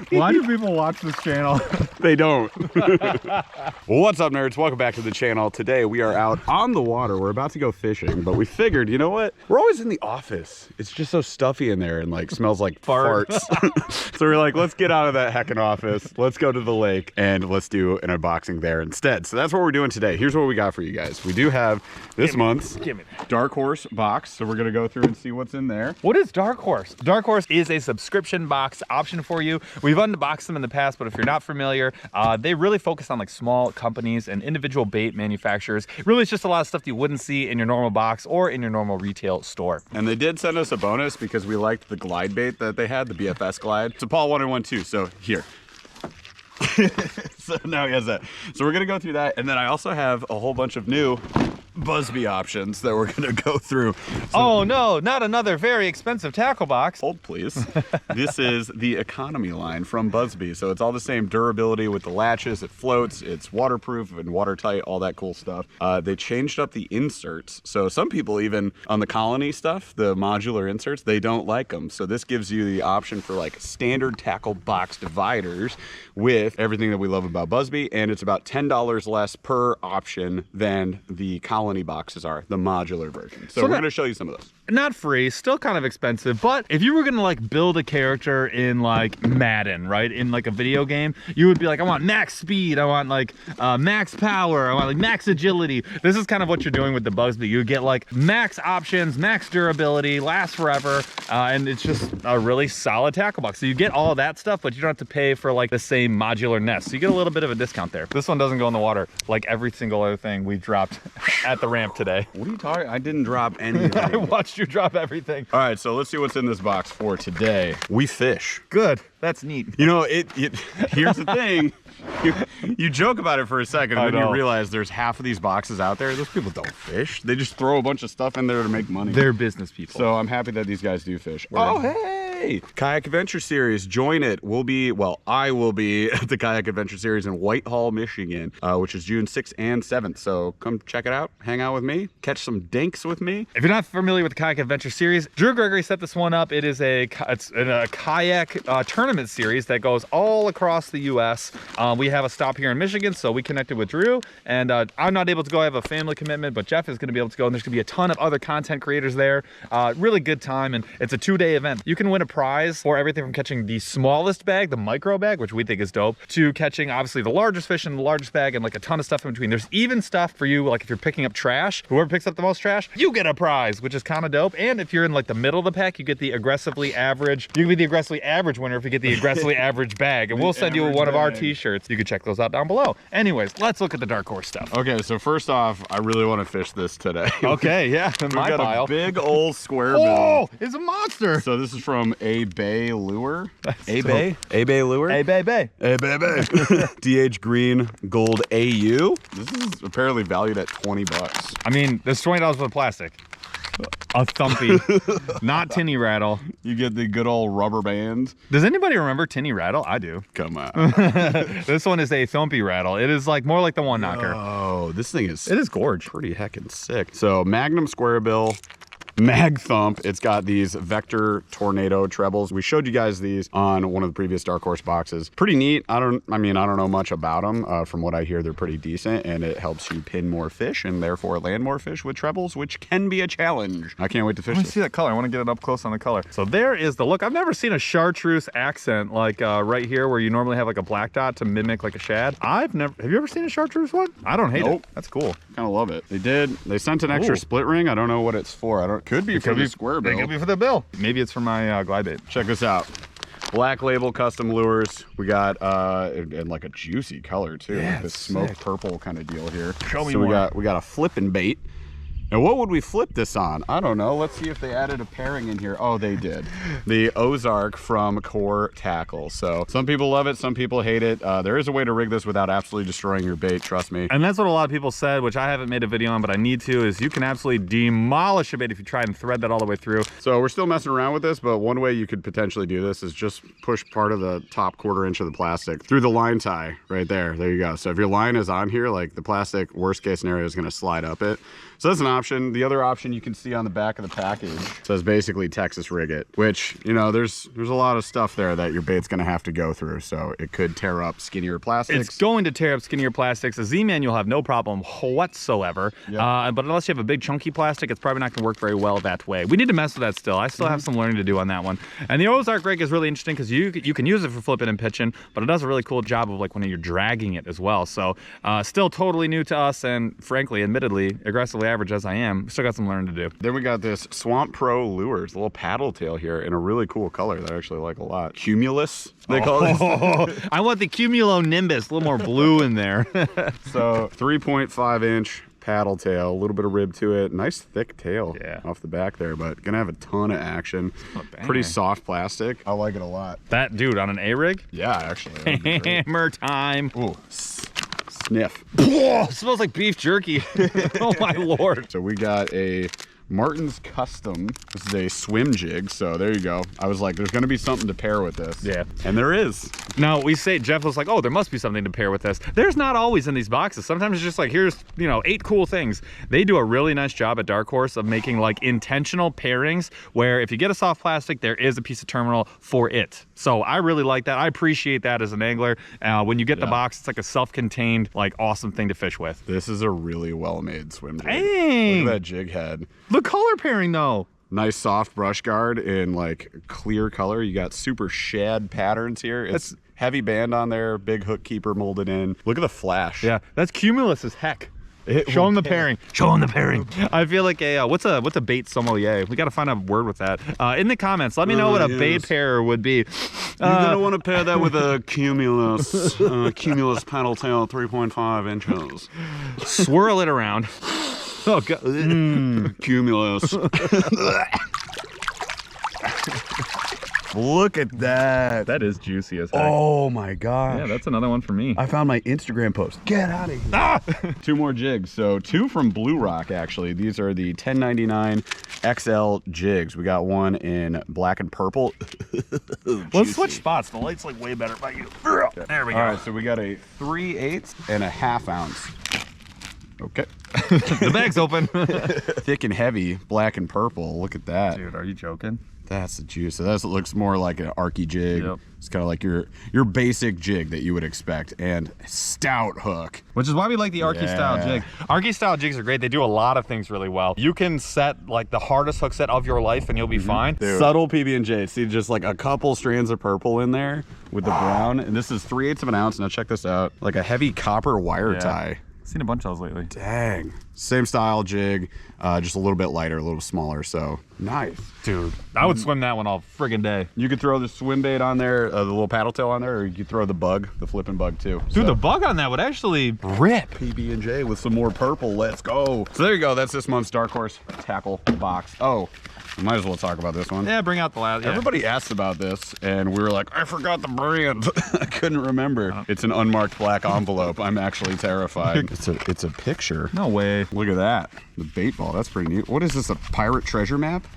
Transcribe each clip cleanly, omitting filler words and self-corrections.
Why do people watch this channel? They don't. Well, what's up, nerds? Welcome back to the channel. Today we are out on the water. We're about to go fishing, but we figured, you know what? We're always in the office. It's just so stuffy in there and like smells like farts. So we're like, let's get out of that heckin' office. Let's go to the lake and let's do an unboxing there instead. So that's what we're doing today. Here's what we got for you guys. We do have this month's Darkhorse box. So we're gonna go through and see what's in there. What is Darkhorse? Darkhorse is a subscription box option for you. We've unboxed them in the past, but if you're not familiar, they really focus on like small companies and individual bait manufacturers. Really, it's just a lot of stuff that you wouldn't see in your normal box or in your normal retail store. And they did send us a bonus because we liked the glide bait that they had, the BFS glide. So Paul wanted one too, so here. So now he has that. So we're gonna go through that, and then I also have a whole bunch of new Buzby options that we're gonna go through. So, oh no, not another very expensive tackle box. Hold please. This is the economy line from Buzby. So it's all the same durability with the latches, it floats, it's waterproof and watertight, all that cool stuff. They changed up the inserts. So some people even on the Colony stuff, the modular inserts, they don't like them. So this gives you the option for like standard tackle box dividers with everything that we love about Buzby, and it's about $10 less per option than the Colony boxes are, the modular version. So we're gonna show you some of those. Not free, still kind of expensive, but if you were gonna like build a character in like Madden, right, in like a video game, you would be like, I want max speed, I want like max power, I want like max agility. This is kind of what you're doing with the Buzby. You get like max options, max durability, lasts forever, and it's just a really solid tackle box. So you get all of that stuff, but you don't have to pay for like the same modular nest. So you get a little bit of a discount there. This one doesn't go in the water like every single other thing we've dropped at the ramp today. What are you talking? I didn't drop anything. I watched you drop everything. All right, so let's see what's in this box for today. We fish. Good. That's neat. You know, here's the thing. You joke about it for a second, and then you realize there's half of these boxes out there. Those people don't fish. They just throw a bunch of stuff in there to make money. They're business people. So I'm happy that these guys do fish. Oh, hey! Kayak Adventure Series, join it. I will be at the Kayak Adventure Series in Whitehall, Michigan, which is June 6th and 7th. So come check it out, hang out with me, catch some dinks with me. If you're not familiar with the Kayak Adventure Series, Drew Gregory set this one up. It's a kayak tournament series that goes all across the U.S. We have a stop here in Michigan, so we connected with Drew, and I'm not able to go. I have a family commitment, but Jeff is going to be able to go, and there's going to be a ton of other content creators there. Really good time, and it's a 2-day event. You can win a prize for everything from catching the smallest bag, the micro bag, which we think is dope, to catching obviously the largest fish in the largest bag, and like a ton of stuff in between. There's even stuff for you, like if you're picking up trash, whoever picks up the most trash, you get a prize, which is kind of dope. And if you're in like the middle of the pack, you get the aggressively average. You can be the aggressively average winner if you get the aggressively average bag, and we'll send you one of our t-shirts. You can check those out down below. Anyways, let's look at the Darkhorse stuff. Okay, so first off, I really want to fish this today. Okay, yeah, in my got pile. A big old square bill. Oh, it's a monster. So this is from A Bay Lure. A Bay Lure. A Bay. DH Green Gold AU. This is apparently valued at 20 bucks. I mean, there's $20 for the plastic. A thumpy, not tinny rattle. You get the good old rubber band. Does anybody remember tinny rattle? I do. Come on. This one is a thumpy rattle. It is like more like the one knocker. Oh, this thing is. It is gorge. Pretty heckin' sick. So Magnum Square Bill. Mag Thump. It's got these Vector Tornado trebles. We showed you guys these on one of the previous Darkhorse boxes. Pretty neat. I don't know much about them. From what I hear, they're pretty decent, and it helps you pin more fish and therefore land more fish with trebles, which can be a challenge. I can't wait to fish I want this. to see that color. I want to get it up close on the color. So there is the look. I've never seen a chartreuse accent like right here where you normally have like a black dot to mimic like a shad. Have you ever seen a chartreuse one? I don't hate it. That's cool. Kind of love it. They sent an extra split ring. I don't know what it's for. Could be for the square bill. It could be for the bill. Maybe it's for my glide bait. Check this out. Black Label custom lures. We got and like a juicy color too. Yeah, like this smoked purple kind of deal here. Show me more. We got a flipping bait. Now, what would we flip this on? I don't know. Let's see if they added a pairing in here. Oh, they did. The Ozark from Core Tackle. So some people love it, some people hate it. There is a way to rig this without absolutely destroying your bait, trust me. And that's what a lot of people said, which I haven't made a video on, but I need to, is you can absolutely demolish a bait if you try and thread that all the way through. So we're still messing around with this, but one way you could potentially do this is just push part of the top 1/4 inch of the plastic through the line tie right there. There you go. So if your line is on here, like the plastic, worst case scenario, is going to slide up it. So that's an option. The other option you can see on the back of the package says basically Texas rig it, which, you know, there's a lot of stuff there that your bait's gonna have to go through. So it could tear up skinnier plastics. It's going to tear up skinnier plastics. A Z-Man you'll have no problem whatsoever. Yep. But unless you have a big chunky plastic, it's probably not gonna work very well that way. We need to mess with that still. I still have some learning to do on that one. And the Ozark rig is really interesting because you can use it for flipping and pitching, but it does a really cool job of like when you're dragging it as well. So still totally new to us, and frankly, admittedly, aggressively average as I am, still got some learning to do. Then we got this Swamp Pro lures, a little paddle tail here in a really cool color that I actually like a lot. Cumulus, they call it. I want the Cumulonimbus, a little more blue in there. So 3.5 inch paddle tail, a little bit of rib to it, nice thick tail off the back there, but gonna have a ton of action. Pretty soft plastic. I like it a lot. That dude on an A-rig? Yeah, actually. Hammer time. Ooh. Sniff. Smells like beef jerky. Oh my Lord. So we got a Martin's Custom. This is a swim jig, so there you go. I was like, there's gonna be something to pair with this. Yeah. And there is. Now, we say, Jeff was like, oh, there must be something to pair with this. There's not always in these boxes. Sometimes it's just like, here's, you know, 8 cool things. They do a really nice job at Darkhorse of making like intentional pairings where if you get a soft plastic, there is a piece of terminal for it. So I really like that. I appreciate that as an angler. When you get the box, it's like a self-contained, like awesome thing to fish with. This is a really well-made swim jig. Dang. Look at that jig head. The color pairing though. Nice soft brush guard in like clear color. You got super shad patterns here. It's heavy band on there, big hook keeper molded in. Look at the flash. Yeah, that's cumulus as heck. Show them the pairing. Show them the pairing. I feel like a what's a bait sommelier? We got to find a word with that. In the comments, let me know what a bait pair would be. You're gonna want to pair that with a cumulus, cumulus paddle tail, 3.5 inches. Swirl it around. Oh God. Cumulus. Look at that. That is juicy as heck. Oh my gosh. Yeah, that's another one for me. I found my Instagram post. Get out of here. Ah! 2 more jigs. So 2 from Blue Rock, actually. These are the 1099 XL jigs. We got one in black and purple. Let's switch spots. The light's like way better by you. There we go. All right, so we got a 3/8 and a 1/2 ounce. Okay. The bag's open. Thick and heavy, black and purple. Look at that. Dude, are you joking? That's the juice. So that looks more like an arky jig. Yep. It's kind of like your basic jig that you would expect. And stout hook. Which is why we like the Arky style jig. Arky style jigs are great. They do a lot of things really well. You can set like the hardest hook set of your life and you'll be fine. Dude. Subtle PB&J. See just like a couple strands of purple in there with the brown. And this is 3/8 of an ounce. Now check this out. Like a heavy copper wire tie. Seen a bunch of those lately. Dang. Same style jig, just a little bit lighter, a little smaller, so nice. Dude, I would swim that one all friggin' day. You could throw the swim bait on there, the little paddle tail on there, or you could throw the bug, the flipping bug too. Dude, the bug on that would actually rip. PB&J with some more purple, let's go. So there you go, that's this month's Darkhorse Tackle box. Oh, we might as well talk about this one. Yeah, bring out the last. Yeah. Everybody asked about this, and we were like, I forgot the brand. I couldn't remember. It's an unmarked black envelope. I'm actually terrified. It's a picture. No way. Look at that. The bait ball. That's pretty neat. What is this, a pirate treasure map?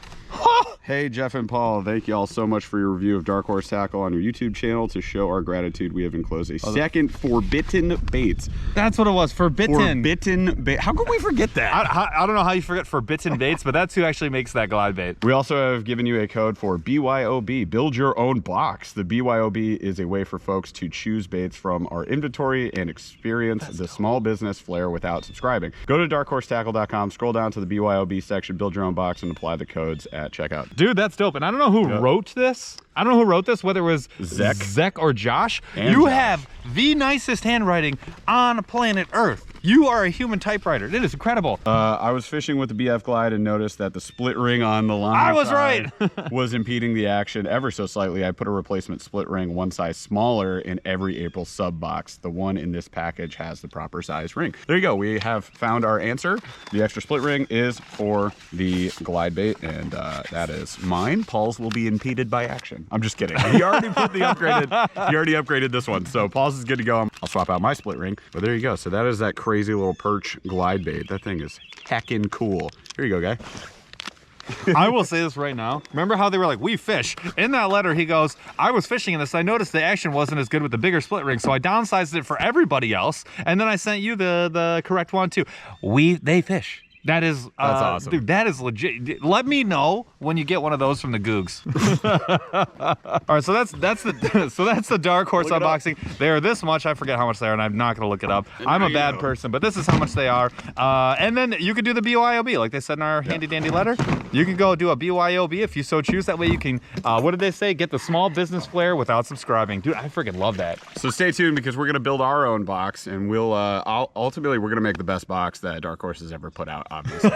Hey, Jeff and Paul, thank you all so much for your review of Darkhorse Tackle on your YouTube channel. To show our gratitude, we have enclosed a second Forbidden Baits. That's what it was, Forbidden. Forbidden Bait. How could we forget that? I don't know how you forget Forbidden Baits, but that's who actually makes that glide bait. We also have given you a code for BYOB, Build Your Own Box. The BYOB is a way for folks to choose baits from our inventory and experience the small business flair without subscribing. Go to darkhorsetackle.com, scroll down to the BYOB section, build your own box, and apply the codes at checkout. Dude, that's dope. And I don't know who wrote this. I don't know who wrote this, whether it was Zek or Josh. You have the nicest handwriting on planet Earth. You are a human typewriter. It is incredible. I was fishing with the BF Glide and noticed that the split ring on the line I was right. was impeding the action ever so slightly. I put a replacement split ring one size smaller in every April sub box. The one in this package has the proper size ring. There you go. We have found our answer. The extra split ring is for the glide bait, and that is mine. Paul's will be impeded by action. I'm just kidding. He already put the upgraded. He already upgraded this one, so Paul's is good to go. I'll swap out my split ring. But there you go. So that is that crazy little perch glide bait. That thing is heckin' cool. Here you go, guy. I will say this right now. Remember how they were like, we fish? In that letter, he goes, I was fishing in this. I noticed the action wasn't as good with the bigger split ring, so I downsized it for everybody else. And then I sent you the correct one too. They fish. That is That's awesome. Dude, that is legit. Let me know when you get one of those from the Googs. All right, so that's the Dark Horse unboxing. They are this much. I forget how much they are, and I'm not gonna look it up. I'm a bad person, but this is how much they are. And then you can do the BYOB, like they said in our handy dandy letter. You can go do a BYOB if you so choose. That way you can, what did they say? Get the small business flair without subscribing. Dude, I freaking love that. So stay tuned because we're gonna build our own box, and we'll ultimately we're gonna make the best box that Dark Horse has ever put out. Obviously,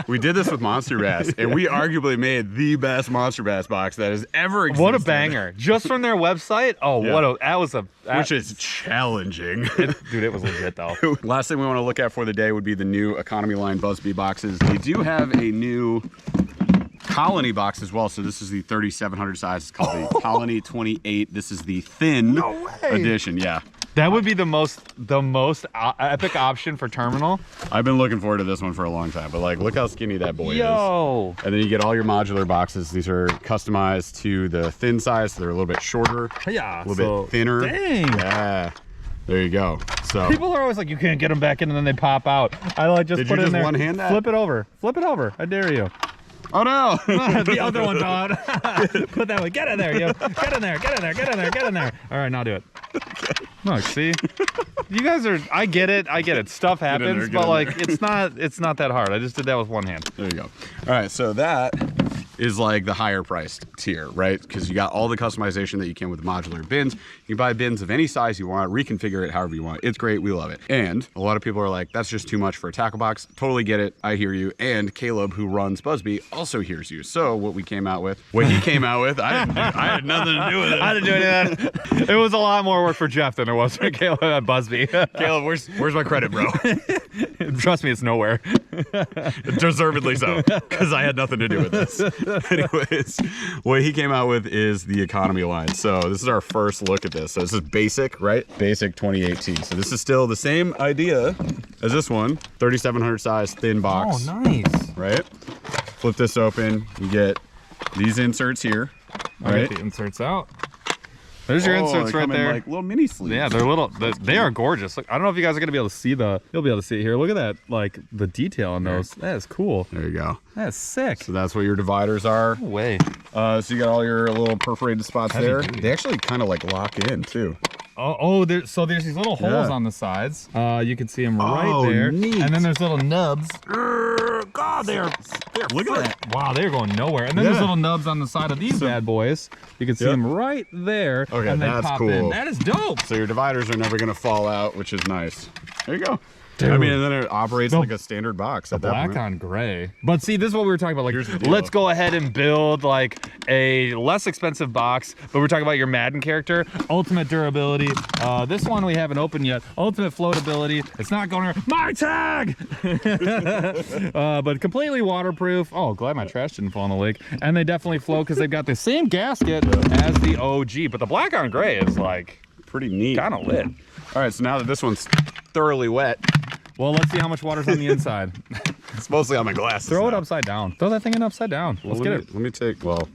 we did this with Monster Bass, and we arguably made the best Monster Bass box that has ever existed. What a banger! Just from their website. Oh, yeah. Which is challenging. Dude, it was legit though. Last thing we want to look at for the day would be the new economy line Buzby boxes. They do have a new Colony box as well. So this is the 3700 size. It's called the Colony 28. This is the thin edition. Yeah. That would be the most epic option for terminal. I've been looking forward to this one for a long time, but like, look how skinny that boy is. And then you get all your modular boxes. These are customized to the thin size, so they're a little bit shorter, yeah, a little bit thinner. Dang. Yeah. There you go. So people are always like, you can't get them back in, and then they pop out. I like just put it in there. One hand that? Flip it over. Flip it over. I dare you. Oh no! The other one's out. Put that one. Get in there, you. Get in there. Get in there. Get in there. Get in there. All right, now do it. Look, see, you guys are. I get it. I get it. Stuff happens, but like, it's not that hard. I just did that with one hand. There you go. All right, so that is like the higher priced tier, right? Because you got all the customization that you can with modular bins. You can buy bins of any size you want, reconfigure it however you want. It's great. We love it. And a lot of people are like, that's just too much for a tackle box. Totally get it. I hear you. And Caleb, who runs Buzby, also hears you. So what he came out with, I had nothing to do with it. I didn't do any of that. It was a lot more work for Jeff than it was for Caleb at Buzby. Caleb, where's my credit, bro? Trust me, it's nowhere. Deservedly so, because I had nothing to do with this. Anyways, what he came out with is the economy line. So this is our first look at this. So this is basic, right? Basic 2018. So this is still the same idea as this one. 3700 size, thin box. Oh, nice. Right? Flip this open. You get these inserts here. Right? Get the inserts out. There's your inserts right there. Like little mini sleeves. Yeah, they're little. They are gorgeous. Look, I don't know if you guys are gonna be able to see you'll be able to see it here. Look at that, like the detail on those. That is cool. There you go. That's sick. So that's what your dividers are. No way. So you got all your little perforated spots there. They actually kind of like lock in too. So there's these little holes on the sides. You can see them right there. Neat. And then there's little nubs. God, they're look at that. Wow, they're going nowhere. And then there's little nubs on the side of these bad boys. You can see them right there. Okay, and they that's pop cool. in. That is dope. So your dividers are never gonna fall out, which is nice. There you go. Dude. I mean, and then it operates like a standard box at that Black point. on gray. But see, this is what we were talking about. Like, deal. let's go ahead and build like a less expensive box. But we're talking about your Madden character. Ultimate durability. This one we haven't opened yet. Ultimate floatability. It's not going around. My tag! But completely waterproof. Oh, glad my trash didn't fall in the lake. And they definitely float because they've got the same gasket as the OG. But the black on gray is like pretty neat. Kind of lit. All right, so now that this one's thoroughly wet, well, let's see how much water's on the inside. It's mostly on my glasses. Throw it now. upside down. Throw that thing in upside down. Let's get it. Let me take, We'll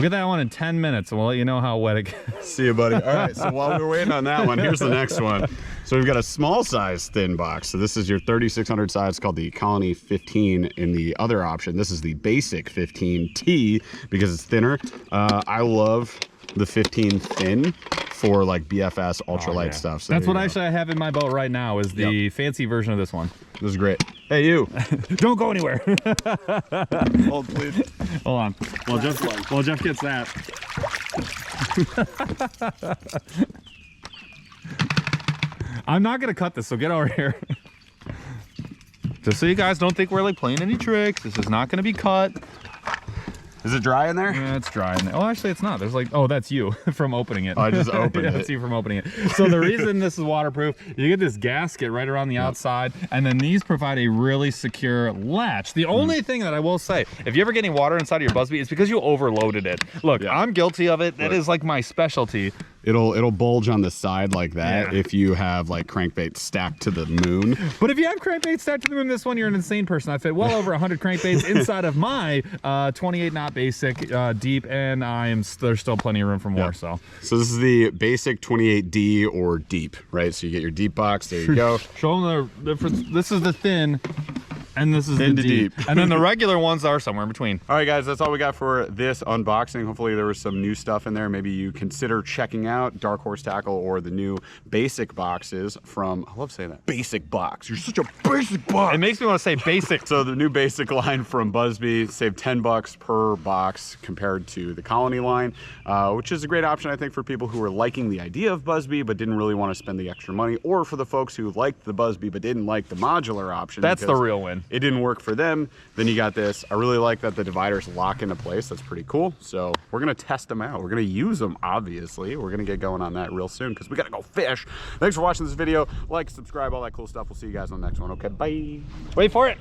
get that one in 10 minutes, and we'll let you know how wet it gets. See you, buddy. All right, so while we're waiting on that one, here's the next one. So we've got a small size thin box. So this is your 3600 size, called the Colony 15 in the other option. This is the basic 15T because it's thinner. I love the 15 thin for like BFS ultralight stuff. So that's what actually I have in my boat right now is the fancy version of this one. This is great. Hey, you. Don't go anywhere. Hold, please. Hold on. Well, Jeff gets that. I'm not going to cut this, so get over here. Just so you guys don't think we're like playing any tricks. This is not going to be cut. Is it dry in there? Yeah, it's dry in there. Oh, actually, it's not. There's like, oh, that's you from opening it. I just opened it. That's you from opening it. So the reason this is waterproof, you get this gasket right around the outside, and then these provide a really secure latch. The only thing that I will say, if you ever get any water inside of your Buzby, it's because you overloaded it. Look, I'm guilty of it. That is like my specialty. It'll bulge on the side like that if you have like crankbait stacked to the moon. But if you have crankbaits stacked to the moon, this one, you're an insane person. I fit well over 100 crankbaits inside of my 28 knot basic deep, and there's still plenty of room for more. So this is the basic 28D or deep, right? So you get your deep box. There you go. Show them the difference. This is the thin, and this is the deep. And then the regular ones are somewhere in between. All right, guys, that's all we got for this unboxing. Hopefully there was some new stuff in there. Maybe you consider checking out Darkhorse Tackle or the new basic boxes from, I love saying that, basic box. You're such a basic box. It makes me want to say basic. So the new basic line from Buzby, save 10 bucks per box compared to the Colony line, which is a great option, I think, for people who are liking the idea of Buzby but didn't really want to spend the extra money, or for the folks who liked the Buzby but didn't like the modular option. That's the real win. It didn't work for them. Then you got this. I really like that the dividers lock into place. That's pretty cool. So we're gonna test them out. We're gonna use them, obviously. We're gonna get going on that real soon because we gotta go fish. Thanks for watching this video. Like, subscribe, all that cool stuff. We'll see you guys on the next one. Okay, bye. Wait for it.